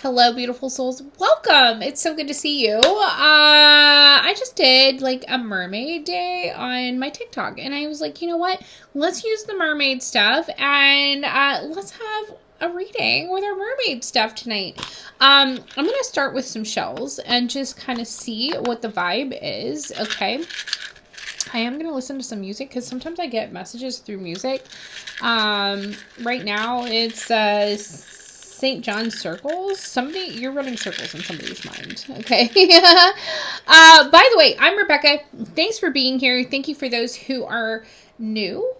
Hello, beautiful souls. Welcome. It's so good to see you. I just did like a mermaid day on my TikTok, and I was like, you know what? Let's use the mermaid stuff, and let's have a reading with our mermaid stuff tonight. I'm going to start with some shells and just kind of see what the vibe is, okay? I am going to listen to some music because sometimes I get messages through music. Right now it's St. John's circles. You're running circles in somebody's mind. Okay. By the way, I'm Rebecca. Thanks for being here. Thank you for those who are new.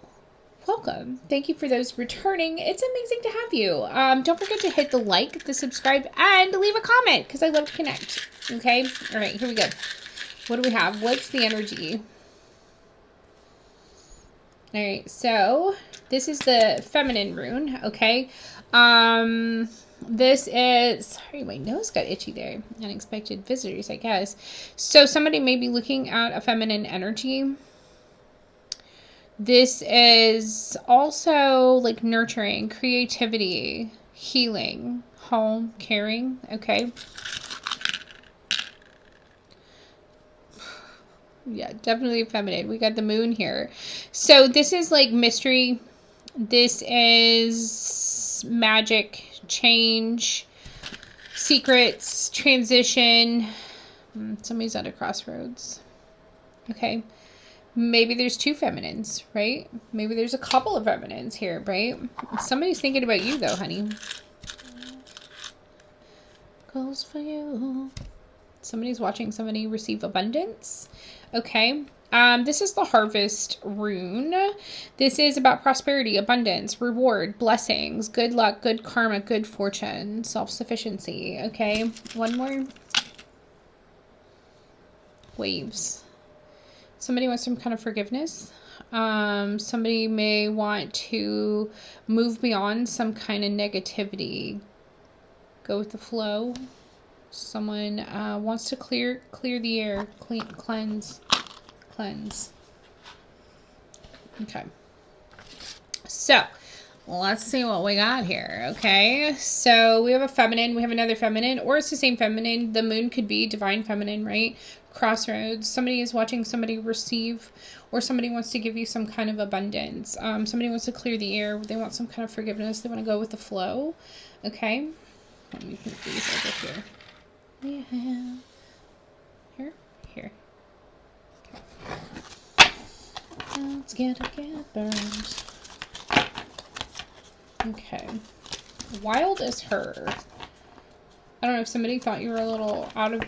Welcome. Thank you for those returning. It's amazing to have you. Don't forget to hit the like, the subscribe, and leave a comment because I love to connect. Okay. All right, here we go. What do we have? What's the energy? All right, so this is the feminine rune, okay? This is, sorry, my nose got itchy there. Unexpected visitors, I guess. So somebody may be looking at a feminine energy. This is also like nurturing, creativity, healing, home, caring, okay? Yeah, definitely feminine. We got the moon here. So this is like mystery. This is magic, change, secrets, transition. Somebody's at a crossroads. Okay. Maybe there's two feminines, right? Maybe there's a couple of feminines here, right? Somebody's thinking about you though, honey. Goes for you. Somebody's watching somebody receive abundance. Okay. This is the harvest rune. This is about prosperity, abundance, reward, blessings, good luck, good karma, good fortune, self-sufficiency. Okay. One more. Waves. Somebody wants some kind of forgiveness. Somebody may want to move beyond some kind of negativity. Go with the flow. Someone wants to clear the air, cleanse. Okay. So, let's see what we got here, okay? So, we have a feminine, we have another feminine, or it's the same feminine. The moon could be divine feminine, right? Crossroads. Somebody is watching somebody receive, or somebody wants to give you some kind of abundance. Somebody wants to clear the air. They want some kind of forgiveness. They want to go with the flow, okay? Let me put these over here. Yeah. Here. Okay. Let's get burned. Okay. Wild as her. I don't know if somebody thought you were a little out of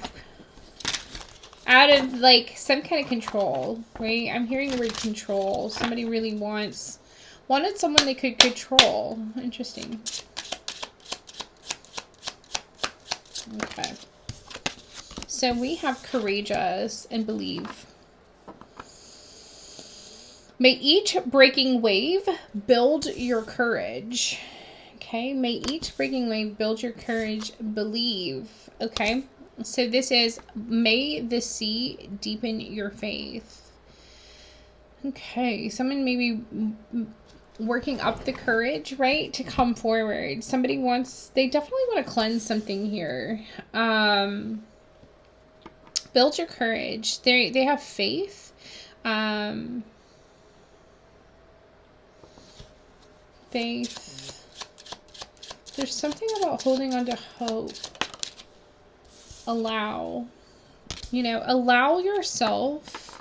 like some kind of control, right? I'm hearing the word control. Somebody really wanted someone they could control. Interesting. Okay. So we have courageous and believe. May each breaking wave build your courage. Okay. May each breaking wave build your courage. Believe. Okay. So this is, may the sea deepen your faith. Okay. Someone may be working up the courage, right, to come forward. They definitely want to cleanse something here. Build your courage. They have faith. Faith. There's something about holding on to hope. Allow yourself.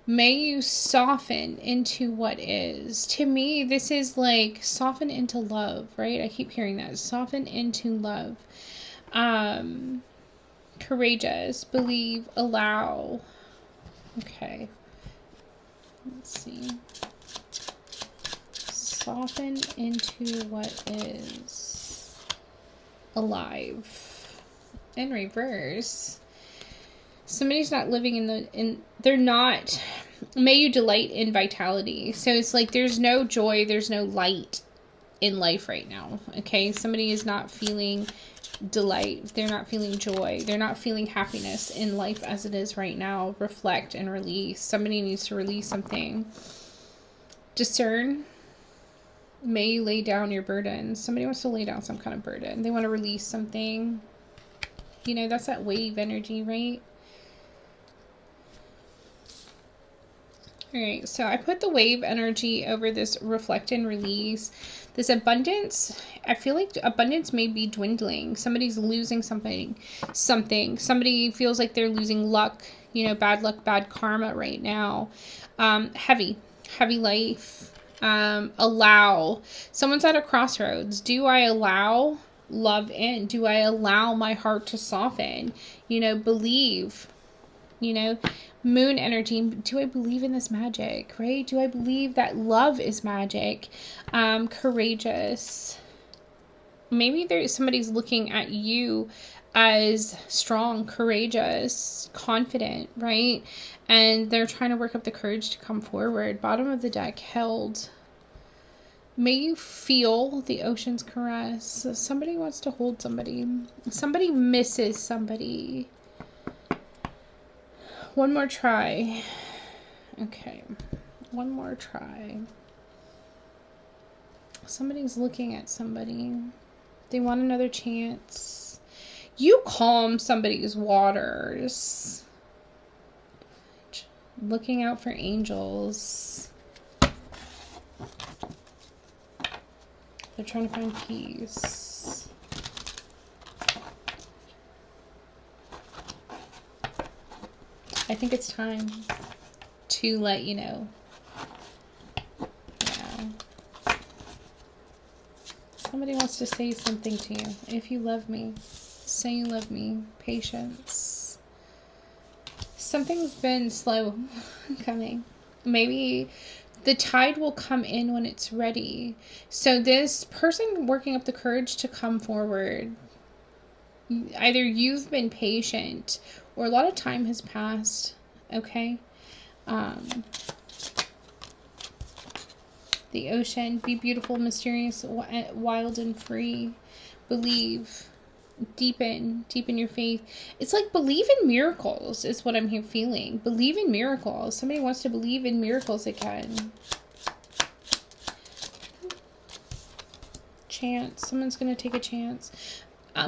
May you soften into what is. To me, this is like soften into love, right? I keep hearing that. Soften into love. Courageous, believe, allow. Okay. Let's see. Soften into what is. Alive. In reverse. Somebody's not living they're not. May you delight in vitality. So it's like there's no joy, there's no light in life right now. Okay? Somebody is not feeling delight. They're not feeling joy. They're not feeling happiness in life as it is right now. Reflect and release. Somebody needs to release something. Discern. May you lay down your burdens. Somebody wants to lay down some kind of burden. They want to release something. You know, that's that wave energy, right? All right, so I put the wave energy over this reflect and release. This abundance, I feel like abundance may be dwindling. Somebody's losing something. Somebody feels like they're losing luck, you know, bad luck, bad karma right now. Heavy life. Allow. Someone's at a crossroads. Do I allow love in? Do I allow my heart to soften? You know, believe. You know, moon energy. Do I believe in this magic, right? Do I believe that love is magic? Courageous. Maybe somebody's looking at you as strong, courageous, confident, right? And they're trying to work up the courage to come forward. Bottom of the deck, held. May you feel the ocean's caress. Somebody wants to hold somebody. Somebody misses somebody. One more try. Okay. One more try. Somebody's looking at somebody. They want another chance. You calm somebody's waters. Looking out for angels. They're trying to find peace. I think it's time to let you know. Yeah. Somebody wants to say something to you. If you love me, say you love me. Patience. Something's been slow coming. Maybe the tide will come in when it's ready. So this person working up the courage to come forward, either you've been patient or a lot of time has passed, okay? The ocean, be beautiful, mysterious, wild, and free. Believe. Deepen your faith. It's like believe in miracles is what I'm here feeling. Believe in miracles. Somebody wants to believe in miracles again. Chance. Someone's going to take a chance.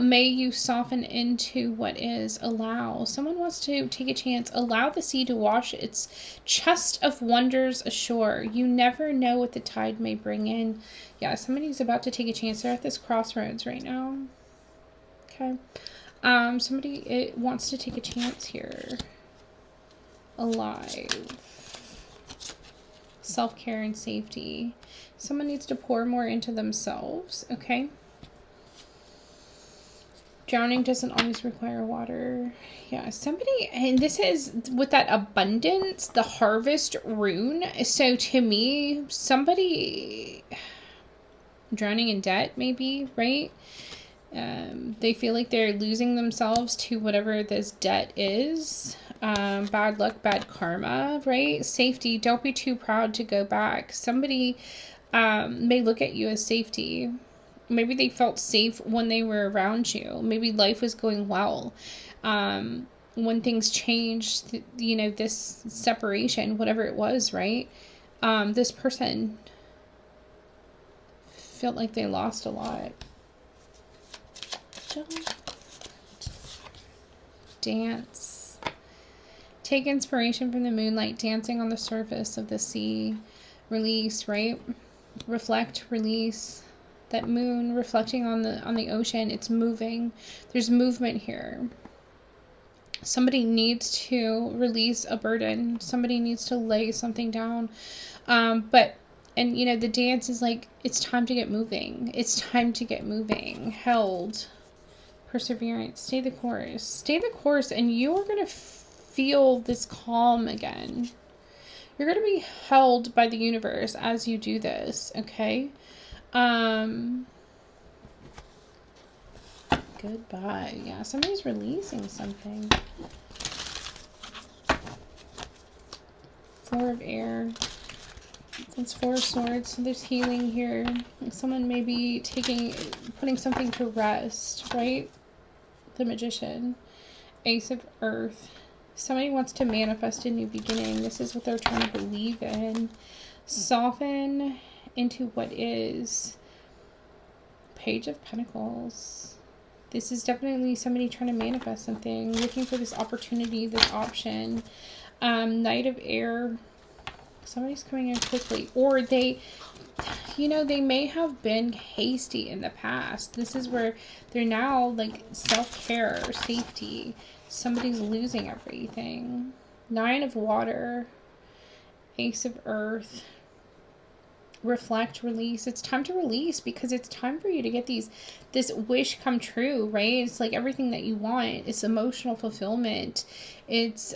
May you soften into what is. Allow. Someone wants to take a chance. Allow the sea to wash its chest of wonders ashore. You never know what the tide may bring in. Yeah, somebody's about to take a chance. They're at this crossroads right now. Okay. Somebody wants to take a chance here. Alive. Self-care and safety. Someone needs to pour more into themselves. Okay. Drowning doesn't always require water. Yeah, somebody, and this is with that abundance, the harvest rune. So to me, somebody drowning in debt, maybe, right? They feel like they're losing themselves to whatever this debt is. Bad luck, bad karma, right? Safety. Don't be too proud to go back. Somebody may look at you as safety. Maybe they felt safe when they were around you. Maybe life was going well. When things changed, you know, this separation, whatever it was, right? This person felt like they lost a lot. Dance. Take inspiration from the moonlight dancing on the surface of the sea. Release, right? Reflect, release. That moon reflecting on the ocean, it's moving. There's movement here. Somebody needs to release a burden. Somebody needs to lay something down. And you know, the dance is like, it's time to get moving. It's time to get moving. Held. Perseverance. Stay the course. Stay the course, and you are going to feel this calm again. You're going to be held by the universe as you do this, okay? Goodbye. Yeah, somebody's releasing something. Four of air. It's Four of Swords. So there's healing here. Someone may be putting something to rest, right? The Magician. Ace of Earth. Somebody wants to manifest a new beginning. This is what they're trying to believe in. Soften into what is. Page of Pentacles. This is definitely somebody trying to manifest something, looking for this opportunity, this option. Knight of Air. Somebody's coming in quickly. Or they, you know, they may have been hasty in the past. This is where they're now like self-care, safety. Somebody's losing everything. Nine of Water. Ace of Earth. Reflect, release. It's time to release, because it's time for you to get this wish come true, right? It's like everything that you want. It's emotional fulfillment. It's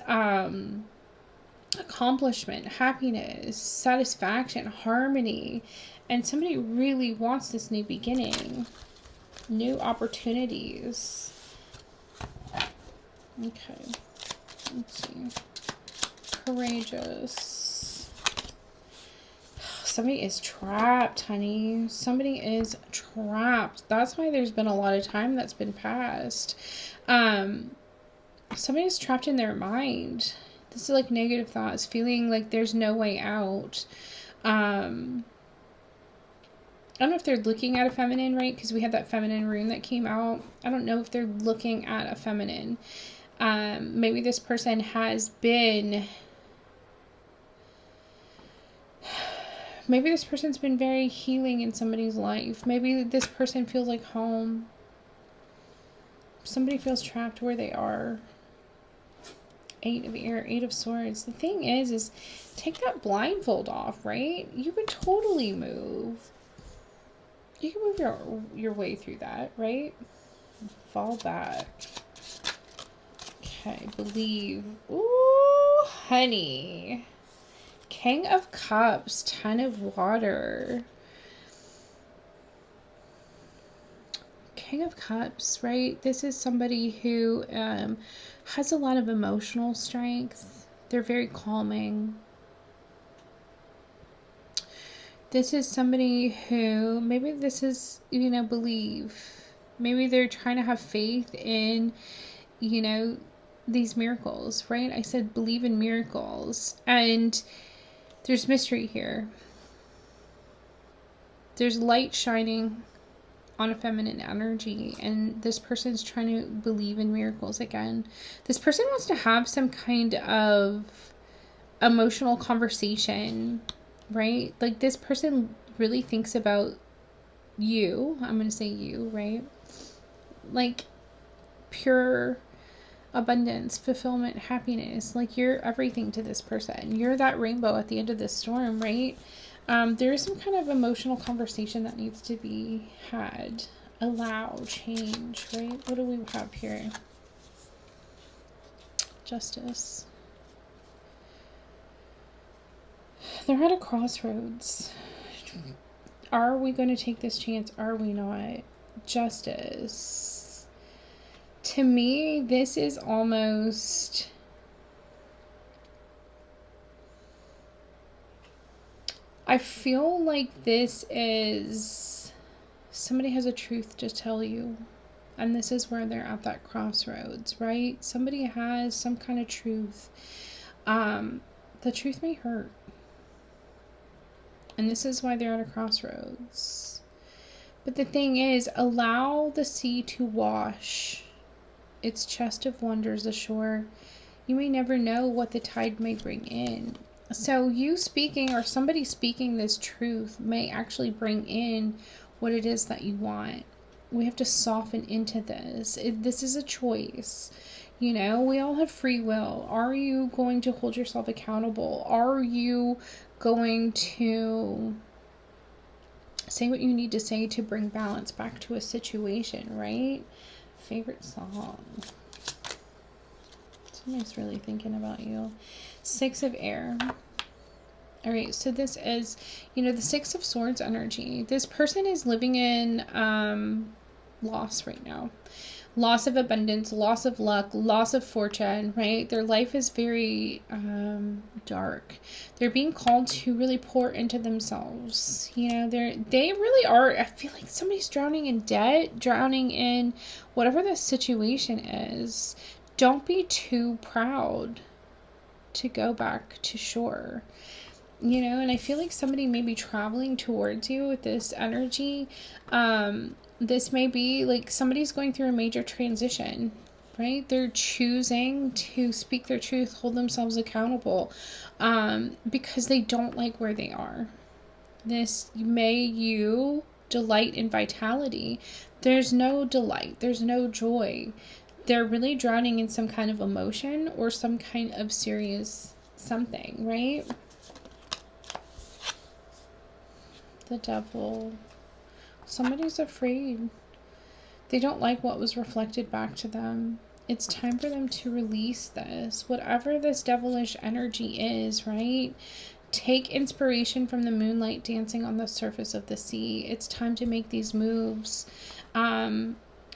accomplishment, happiness, satisfaction, harmony. And somebody really wants this new beginning, new opportunities. Okay, let's see. Courageous. Somebody is trapped, honey. Somebody is trapped. That's why there's been a lot of time that's been passed. Somebody is trapped in their mind. This is like negative thoughts, feeling like there's no way out. I don't know if they're looking at a feminine, right? Because we had that feminine rune that came out. I don't know if they're looking at a feminine. Maybe this person has been... Maybe this person's been very healing in somebody's life. Maybe this person feels like home. Somebody feels trapped where they are. Eight of Air, Eight of Swords. The thing is take that blindfold off, right? You can totally move. You can move your way through that, right? Fall back. Okay, believe. Ooh, honey. King of Cups, Ten of Water. King of Cups, right? This is somebody who has a lot of emotional strength. They're very calming. This is somebody who, maybe this is, you know, believe. Maybe they're trying to have faith in, you know, these miracles, right? I said believe in miracles. And there's mystery here. There's light shining on a feminine energy, and this person's trying to believe in miracles again. This person wants to have some kind of emotional conversation, right? Like this person really thinks about you. I'm going to say you, right? Like pure abundance, fulfillment, happiness. Like you're everything to this person. You're that rainbow at the end of this storm, right? There is some kind of emotional conversation that needs to be had. Allow change, right? What do we have here? Justice. They're at a crossroads. Are we going to take this chance? Are we not? Justice. To me, this is almost... I feel like this is... somebody has a truth to tell you. And this is where they're at that crossroads, right? Somebody has some kind of truth. The truth may hurt. And this is why they're at a crossroads. But the thing is, allow the sea to wash its chest of wonders ashore. You may never know what the tide may bring in. So you speaking, or somebody speaking this truth, may actually bring in what it is that you want. We have to soften into this. This is a choice. You know, we all have free will. Are you going to hold yourself accountable? Are you going to say what you need to say to bring balance back to a situation, right? Favorite song. Somebody's really thinking about you. Six of Air. All right, so this is, you know, the Six of Swords energy. This person is living in loss right now. Loss of abundance, loss of luck, loss of fortune, right? Their life is very dark. They're being called to really pour into themselves. You know, they really are. I feel like somebody's drowning in debt, drowning in whatever the situation is. Don't be too proud to go back to shore. you know, and I feel like somebody may be traveling towards you with this energy. This may be like somebody's going through a major transition, right? They're choosing to speak their truth, hold themselves accountable, because they don't like where they are. May you delight in vitality. There's no delight, there's no joy. They're really drowning in some kind of emotion or some kind of serious something, right? The devil. Somebody's afraid. They don't like what was reflected back to them. It's time for them to release this. Whatever this devilish energy is, right? Take inspiration from the moonlight dancing on the surface of the sea. It's time to make these moves.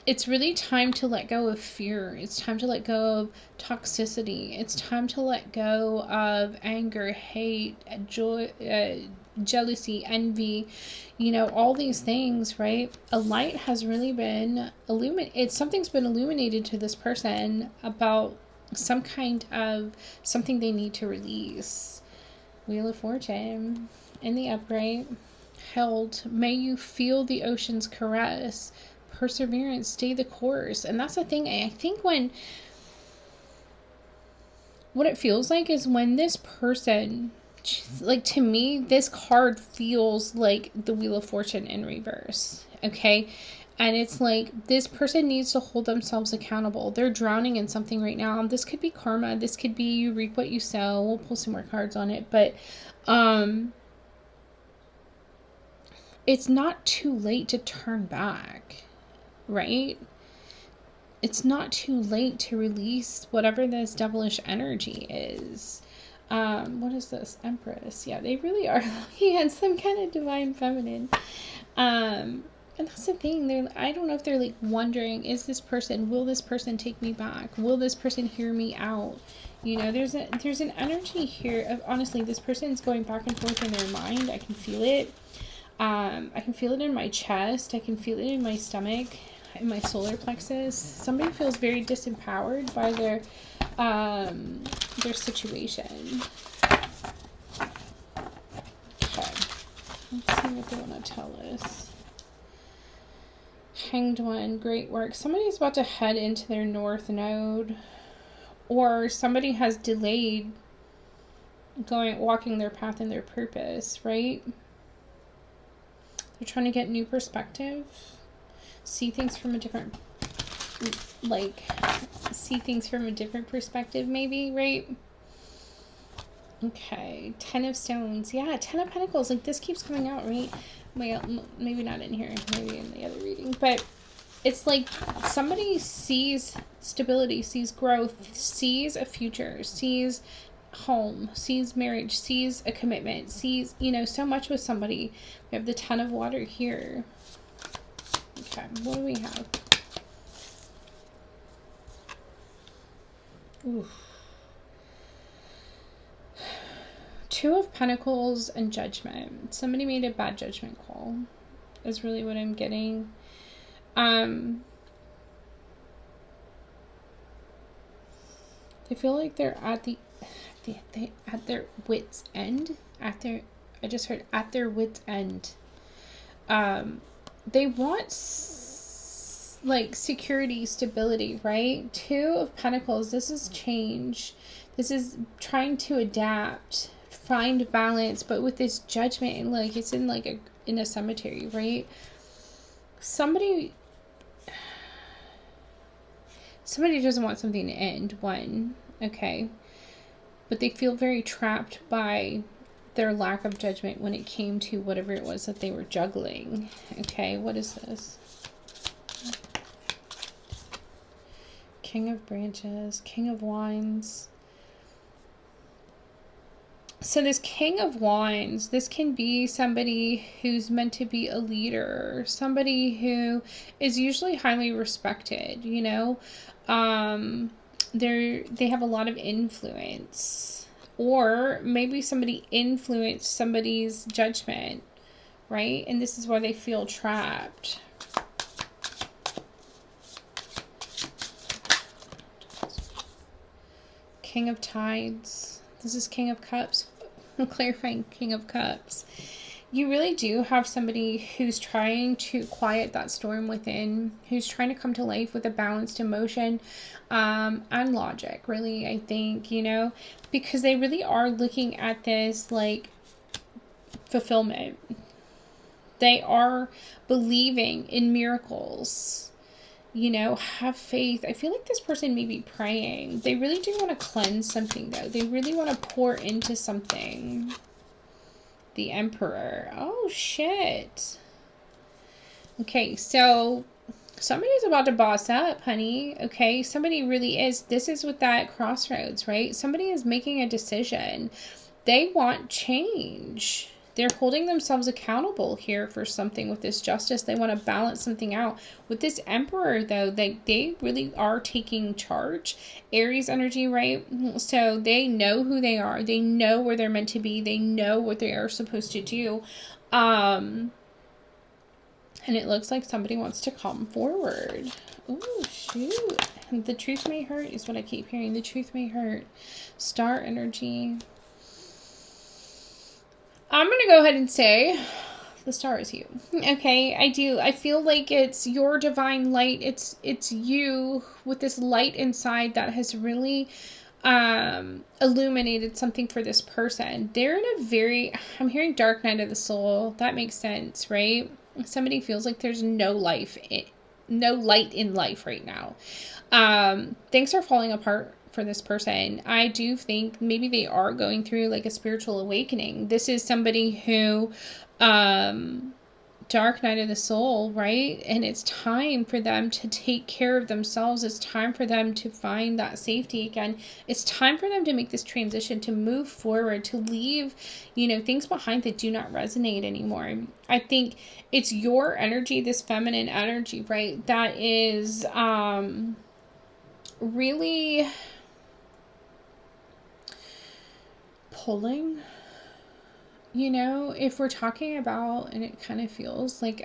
It's really time to let go of fear. It's time to let go of toxicity. It's time to let go of anger, hate, joy, jealousy, envy, you know, all these things, right? A light has really been illuminated. Something's been illuminated to this person about some kind of something they need to release. Wheel of Fortune in the upright, held. May you feel the ocean's caress. Perseverance, stay the course. And that's the thing. I think what it feels like is when this person, like, to me, this card feels like the Wheel of Fortune in reverse. Okay. And it's like this person needs to hold themselves accountable. They're drowning in something right now. This could be karma. This could be you reap what you sow. We'll pull some more cards on it. But it's not too late to turn back, right? It's not too late to release whatever this devilish energy is. What is this? Empress. Yeah, they really are looking at some kind of divine feminine. And that's the thing. I don't know if they're like wondering, will this person take me back? Will this person hear me out? You know, there's an energy here of, honestly, this person's going back and forth in their mind. I can feel it. I can feel it in my chest. I can feel it in my stomach, in my solar plexus. Somebody feels very disempowered by their situation. Okay. Let's see what they want to tell us. Hanged One, great work. Somebody's about to head into their north node, or somebody has delayed walking their path and their purpose, right? They're trying to get new perspective, see things from a different perspective, maybe, right? Okay, 10 of Stones. Yeah, 10 of Pentacles. Like, this keeps coming out, right? Well, maybe not in here, maybe in the other reading, but it's like somebody sees stability, sees growth, sees a future, sees home, sees marriage, sees a commitment, sees, you know, so much with somebody. We have the 10 of Water here. Okay, what do we have? Ooh. 2 of Pentacles and Judgment. Somebody made a bad judgment call, is really what I'm getting. They feel like they're at their wits' end. I just heard at their wits' end. They want like security, stability, right? 2 of Pentacles. This is change. This is trying to adapt, find balance, but with this Judgment, and like it's in a cemetery, right? Somebody doesn't want something to end. One, okay, but they feel very trapped by their lack of judgment when it came to whatever it was that they were juggling. Okay, what is this? King of Branches, King of Wands. So this King of Wands, this can be somebody who's meant to be a leader, somebody who is usually highly respected, you know. They have a lot of influence, or maybe somebody influenced somebody's judgment, right? And this is why they feel trapped. King of Tides. This is King of Cups. clarifying King of Cups. You really do have somebody who's trying to quiet that storm within, who's trying to come to life with a balanced emotion and logic, really, I think, you know, because they really are looking at this like fulfillment. They are believing in miracles. You know, have faith. I feel like this person may be praying. They really do want to cleanse something, though. They really want to pour into something. The Emperor. Oh, shit. Okay, so somebody's about to boss up, honey. Okay, somebody really is. This is with that crossroads, right? Somebody is making a decision. They want change. They're holding themselves accountable here for something with this justice. They want to balance something out. With this Emperor, though, they really are taking charge. Aries energy, right? So they know who they are. They know where they're meant to be. They know what they are supposed to do. And it looks like somebody wants to come forward. Oh, shoot. The truth may hurt is what I keep hearing. The truth may hurt. Star energy. I'm going to go ahead and say the star is you. Okay, I do. I feel like it's your divine light. It's you with this light inside that has really illuminated something for this person. They're in a very, I'm hearing dark night of the soul. That makes sense, right? Somebody feels like there's no light in life right now. Things are falling apart for this person. I do think maybe they are going through like a spiritual awakening. This is somebody who, dark night of the soul, right? And it's time for them to take care of themselves. It's time for them to find that safety again. It's time for them to make this transition, to move forward, to leave, you know, things behind that do not resonate anymore. I think it's your energy, this feminine energy, right? That is, really pulling, you know, if we're talking about, and it kind of feels like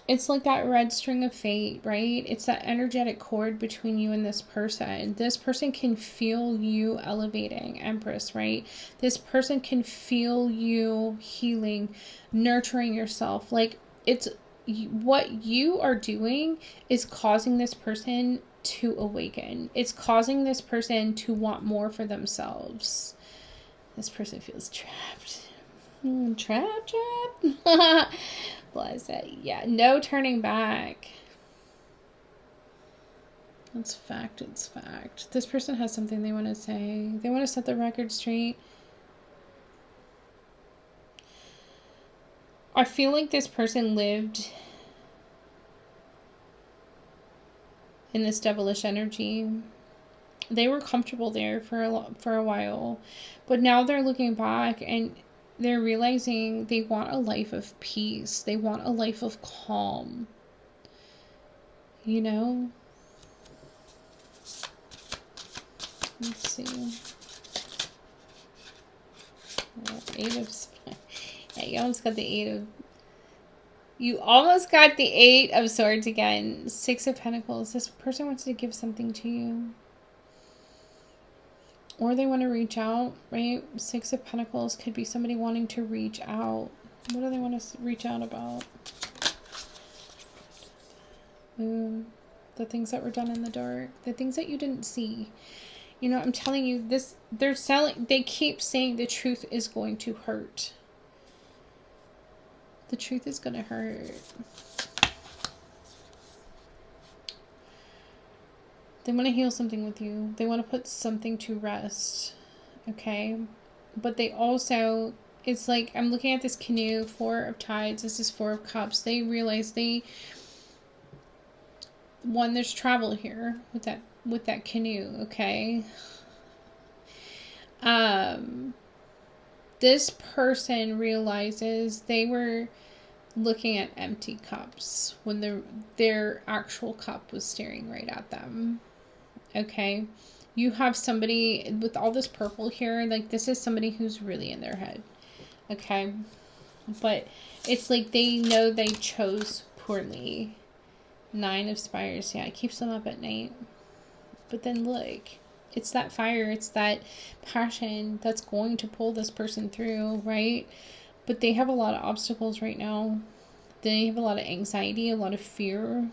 it's like that red string of fate, right? It's that energetic cord between you and this person. This person can feel you elevating, Empress, right? This person can feel you healing, nurturing yourself. Like, it's what you are doing is causing this person to awaken. It's causing this person to want more for themselves. This person feels trapped. Trapped. Bless it. Yeah, no turning back. It's fact. It's fact. This person has something they want to say. They want to set the record straight. I feel like this person lived in this devilish energy. They were comfortable there for a while, but now they're looking back and they're realizing they want a life of peace. They want a life of calm. You know? Let's see. Eight of... Yeah, you almost got the You almost got the Eight of Swords again. Six of Pentacles. This person wants to give something to you. Or they want to reach out, right? Six of Pentacles could be somebody wanting to reach out. What do they want to reach out about? The things that were done in the dark. The things that you didn't see. You know, I'm telling you, this, they keep saying the truth is going to hurt. The truth is going to hurt. They want to heal something with you. They want to put something to rest. Okay? But they also, it's like, I'm looking at this canoe, Four of Tides. This is Four of Cups. They realize there's travel here with that canoe. Okay? This person realizes they were looking at empty cups when their actual cup was staring right at them. Okay, you have somebody with all this purple here, like this is somebody who's really in their head. Okay, but it's like they know they chose poorly. Nine of Spires, yeah, it keeps them up at night. But then look, It's that fire, it's that passion that's going to pull this person through, right? But they have a lot of obstacles right now. They have a lot of anxiety, a lot of fear.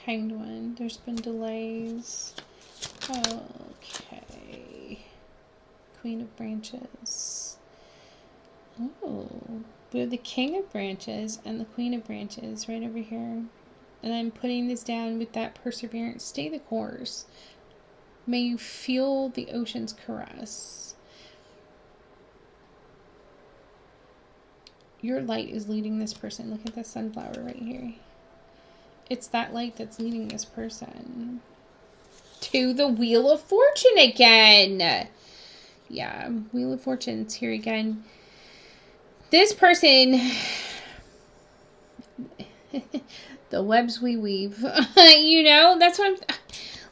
Hanged One. There's been delays. Okay. Queen of Branches. Oh. We have the King of Branches and the Queen of Branches right over here. And I'm putting this down with that perseverance. Stay the course. May you feel the ocean's caress. Your light is leading this person. Look at the sunflower right here. It's that light that's leading this person to the Wheel of Fortune again. Yeah, Wheel of Fortune's here again. This person, the webs we weave, you know, that's what I'm,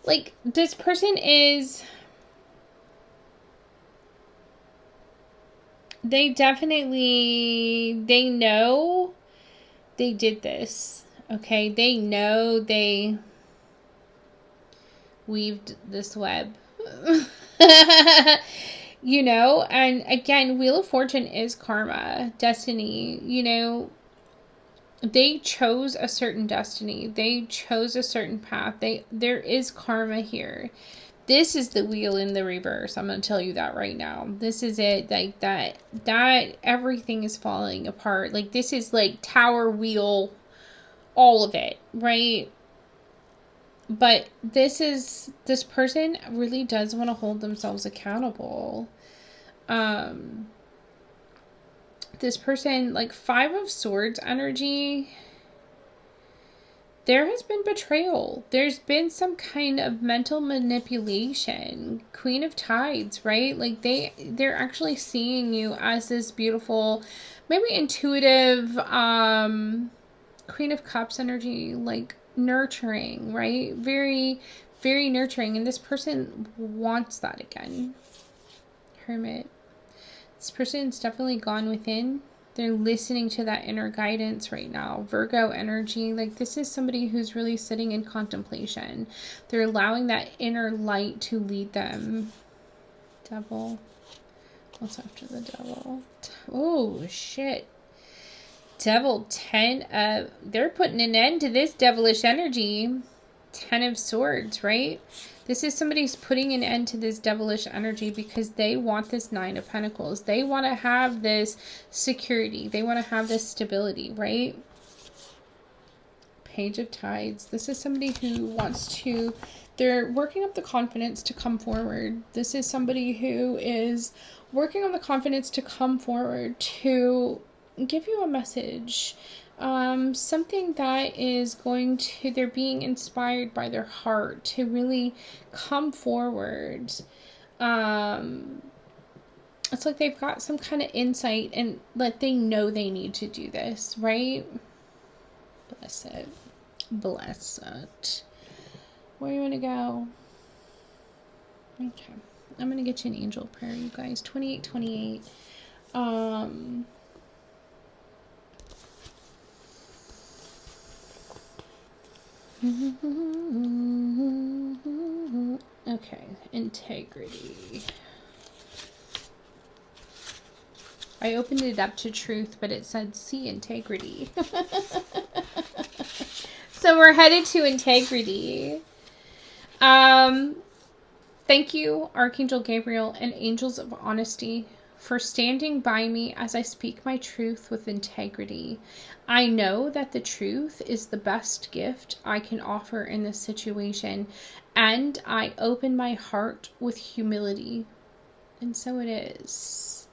like, this person is, they definitely, they know they did this, okay? They know they weaved this web. You know, and again, Wheel of Fortune is karma, destiny, you know. They chose a certain destiny. They chose a certain path. There is karma here. This is the wheel in the reverse. I'm going to tell you that right now. This is it. Like that everything is falling apart. Like this is like tower wheel, all of it, right? But this person really does want to hold themselves accountable. This person, like 5 of Swords energy, there has been betrayal. There's been some kind of mental manipulation. Queen of Tides, right? Like they're actually seeing you as this beautiful, maybe intuitive, Queen of Cups energy, like nurturing, right? Very, very nurturing. And this person wants that again. Hermit. This person's definitely gone within. They're listening to that inner guidance right now. Virgo energy. Like this is somebody who's really sitting in contemplation. They're allowing that inner light to lead them. Devil. What's after the devil? Oh, shit. Devil, 10 of... They're putting an end to this devilish energy. 10 of Swords, right? This is somebody who's putting an end to this devilish energy because they want this 9 of Pentacles. They want to have this security. They want to have this stability, right? Page of Tides. This is somebody who wants to... They're working up the confidence to come forward. This is somebody who is working on the confidence to come forward to give you a message. Something that is going to, they're being inspired by their heart to really come forward. It's like they've got some kind of insight and that they know they need to do this, right? Bless it. Bless it. Where you want to go? Okay. I'm going to get you an angel prayer, you guys. 2828. Okay, integrity. I opened it up to truth, but it said see integrity. So we're headed to integrity. Thank you, Archangel Gabriel and angels of honesty, for standing by me as I speak my truth with integrity. I know that the truth is the best gift I can offer in this situation, and I open my heart with humility. And so it is.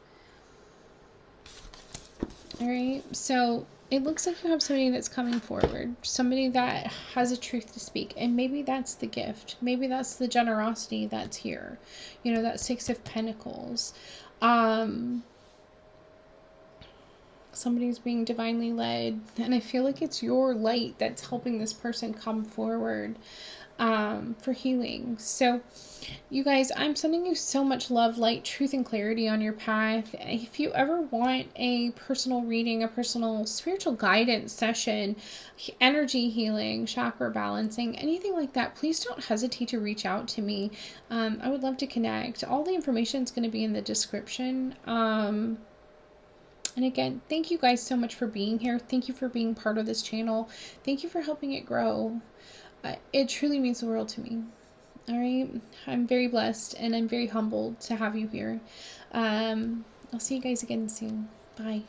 All right, so it looks like you have somebody that's coming forward, somebody that has a truth to speak, and maybe that's the gift. Maybe that's the generosity that's here. You know, that 6 of Pentacles. Somebody's being divinely led, and I feel like it's your light that's helping this person come forward. for healing. So you guys, I'm sending you so much love, light, truth, and clarity on your path. If you ever want a personal reading, a personal spiritual guidance session, energy healing, chakra balancing, anything like that, please don't hesitate to reach out to me. I would love to connect. All the information is going to be in the description. And again, thank you guys so much for being here. Thank you for being part of this channel. Thank you for helping it grow. It truly means the world to me. All right. I'm very blessed and I'm very humbled to have you here. I'll see you guys again soon. Bye.